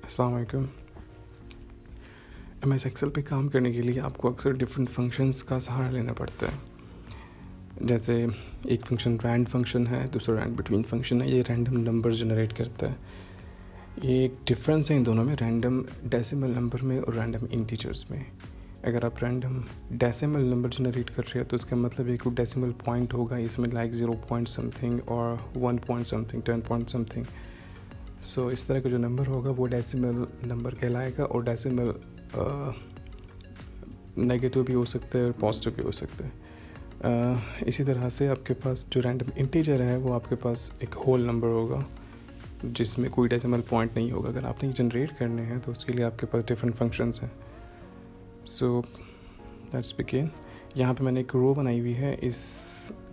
अस्सलाम वालेकुम। MS Excel पे काम करने के लिए आपको अक्सर डिफरेंट फंक्शंस का सहारा लेना पड़ता है। जैसे एक फंक्शन रैंड फंक्शन है, दूसरा रैंड बिटवीन फंक्शन है। ये रैंडम नंबर जनरेट करता है। ये एक डिफरेंस है इन दोनों में, रैंडम डेसिमल नंबर में और रैंडम इंटीजर्स में। अगर आप रैंडम डेसिमल नंबर जनरेट कर रहे हो तो इसका मतलब एक डेसिमल पॉइंट होगा, इसमें लाइक 0 पॉइंट समथिंग और 1 पॉइंट समथिंग, 10 पॉइंट समथिंग। सो इस तरह का जो नंबर होगा वो डेसिमल नंबर कहलाएगा। और डेसिमल नेगेटिव भी हो सकता है और पॉजिटिव भी हो सकता है। इसी तरह से आपके पास जो रैंडम इंटीजर है वो आपके पास एक होल नंबर होगा जिसमें कोई डेसिमल पॉइंट नहीं होगा। अगर आपने जनरेट करने हैं तो उसके लिए आपके पास डिफरेंट फंक्शंस हैं। So let's begin. यहाँ पे मैंने एक रो बनाई हुई है। इस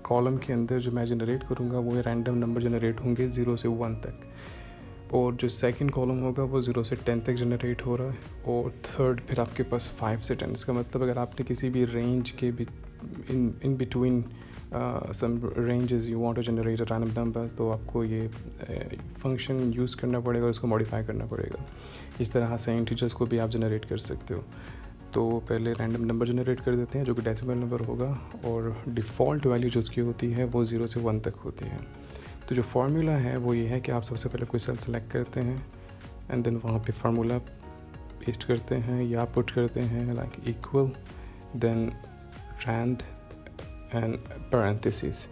कॉलम के अंदर जो मैं जनरेट करूँगा वो रैंडम नंबर जनरेट होंगे 0 से 1 तक। और जो सेकंड कॉलम होगा वो 0 से 10 तक जनरेट हो रहा है। और थर्ड फिर आपके पास 5 से 10। इसका मतलब अगर आपने किसी भी रेंज के in between some ranges you want to generate a random number, तो आपको ये फंक्शन यूज़ करना पड़ेगा और इसको मॉडिफाई करना पड़ेगा। इस तरह से इंटीजर्स को भी आप जनरेट कर सकते हो। तो पहले रैंडम नंबर जनरेट कर देते हैं जो कि डेसिमल नंबर होगा, और डिफ़ॉल्ट वैल्यू जो उसकी होती है वो 0 से 1 तक होती है। तो जो फार्मूला है वो ये है कि आप सबसे पहले कोई सेल सेलेक्ट करते हैं एंड देन वहाँ पे फार्मूला पेस्ट करते हैं या पुट करते हैं like equal, then rand and parenthesis.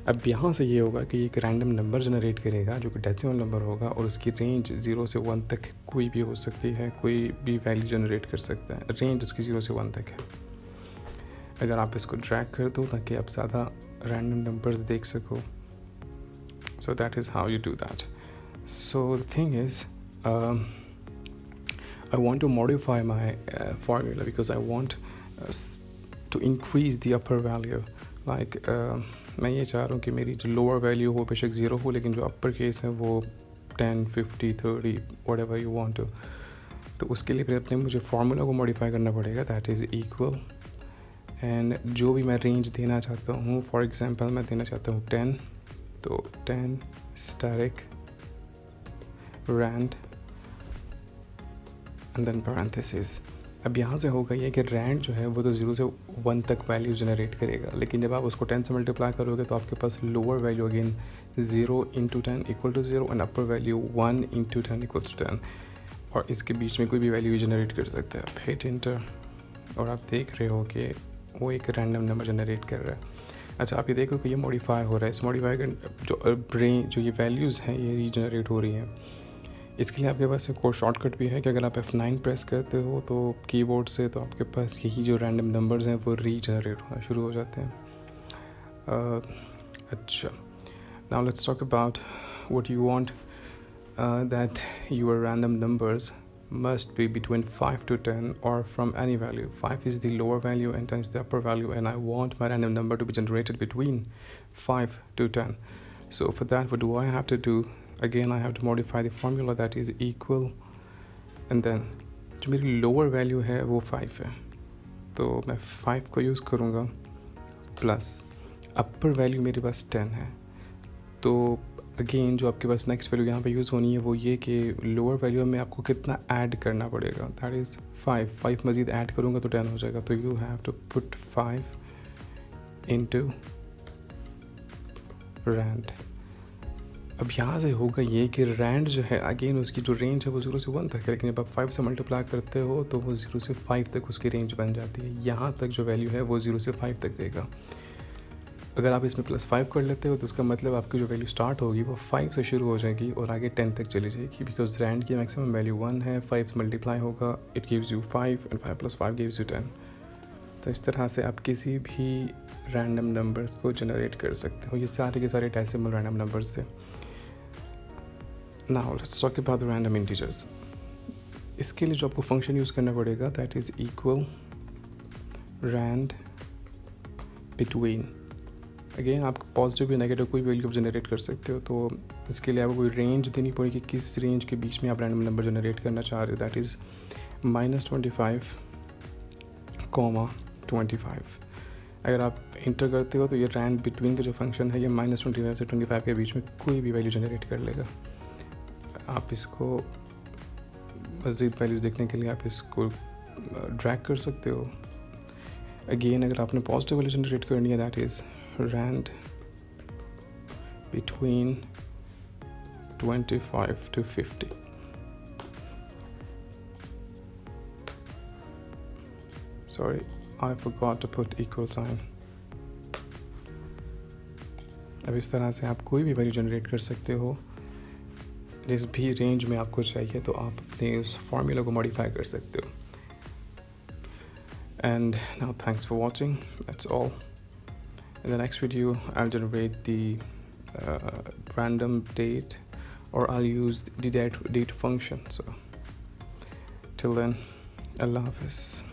अब यहाँ से ये होगा कि एक रैंडम नंबर जनरेट करेगा जो कि डेसिमल नंबर होगा और उसकी रेंज 0 से 1 तक कोई भी हो सकती है, कोई भी वैल्यू जनरेट कर सकता है। रेंज उसकी 0 से 1 तक है। अगर आप इसको ड्रैग कर दो ताकि आप ज़्यादा रैंडम नंबर्स देख सको, so that is how you do that. So the thing is, I want to modify my formula because I want to increase the upper value. Like मैं ये चाह रहा हूँ कि मेरी जो लोअर वैल्यू हो बेशक 0 हो, लेकिन जो अपर केस है वो 10, 50, 30 whatever you want to। तो उसके लिए फिर अपने मुझे फार्मूला को मॉडिफाई करना पड़ेगा, दैट इज़ इक्वल। एंड जो भी मैं रेंज देना चाहता हूँ, फॉर एग्जांपल मैं देना चाहता हूँ 10, तो 10 static rand and then parenthesis. अब यहाँ से होगा ये कि रैंड जो है वो तो 0 से 1 तक वैल्यू जनरेट करेगा, लेकिन जब आप उसको 10 से मल्टीप्लाई करोगे तो आपके पास lower value again 0 into 10 equal to 0 and upper value 1 into 10 equal to 10। और इसके बीच में कोई भी वैल्यू जनरेट कर सकता है। आप हिट इंटर और आप देख रहे हो कि वो एक रैंडम नंबर जनरेट कर रहा है। अच्छा, आप ये देख रहे हो कि ये मॉडिफाई हो रहा है। इस मॉडिफाई का जो ये वैल्यूज़ हैं ये रीजनरेट हो रही हैं। इसके लिए आपके पास एक और शॉर्टकट भी है कि अगर आप F9 प्रेस करते हो तो कीबोर्ड से, तो आपके पास यही जो रैंडम नंबर्स हैं वो रीजनरेट होना शुरू हो जाते हैं। अच्छा, now let's talk about what you want that your random numbers must be between 5 to 10 or from any value. 5 is the lower value and 10 is the upper value, and I want my random number to be generated between 5 to 10. So for that, what do I have to do? Again, I have to modify the formula, that is equal, and then जो मेरी lower value है वो 5 है, तो मैं 5 को use करूँगा plus upper value मेरे पास 10 है। तो अगेन जो आपके पास नेक्स्ट वैल्यू यहाँ पे यूज़ होनी है वो ये कि लोअर वैल्यू में आपको कितना ऐड करना पड़ेगा, दैट इज़ 5 मज़ीद ऐड करूँगा तो 10 हो जाएगा। तो you have to put 5 into rand. अब यहाँ से होगा ये कि रैंड जो है अगेन उसकी जो रेंज है वो 0 से 1 तक है, लेकिन जब आप 5 से मल्टीप्लाई करते हो तो वो 0 से 5 तक उसकी रेंज बन जाती है। यहाँ तक जो वैल्यू है वो 0 से 5 तक देगा। अगर आप इसमें +5 कर लेते हो तो उसका मतलब आपकी जो वैल्यू स्टार्ट होगी वो 5 से शुरू हो जाएगी और आगे 10 तक चली जाएगी, बिकॉज रैंड की मैक्सिमम वैल्यू 1 है। 5 से मल्टीप्लाई होगा, it gives you 5 and 5 + 5 gives you 10। तो इस तरह से आप किसी भी रैंडम नंबर्स को जनरेट कर सकते हो। ये सारे के सारे डेसिमल रैंडम नंबर्स थे। Now let's talk about the random integers. इसके लिए जो आपको फंक्शन यूज़ करना पड़ेगा that is equal rand between. Again आप पॉजिटिव या नेगेटिव कोई वैल्यू जनरेट कर सकते हो। तो इसके लिए आपको कोई रेंज देनी पड़ेगी, किस रेंज के बीच में आप रैंडम नंबर जनरेट करना चाह रहे हो, दैट इज़ -25, 25। अगर आप इंटर करते हो तो ये रैंड बिटवीन का जो फंक्शन है ये -25 से 25 के बीच में कोई भी वैल्यू जनरेट कर लेगा। आप इसको मज़ीद वैल्यूज़ देखने के लिए आप इसको ड्रैग कर सकते हो। अगेन अगर आपने पॉजिटिव वैल्यू जनरेट करनी है, that is rand between 25 to 50। Sorry, I forgot to put equal sign। अब इस तरह से आप कोई भी वैल्यू जनरेट कर सकते हो जिस भी रेंज में आपको चाहिए, तो आप अपने उस फार्मूला को मॉडिफाई कर सकते हो। And now thanks for watching, that's all. In the next video I'll generate the random date, or I'll use the date function. So till then, Allah Hafiz.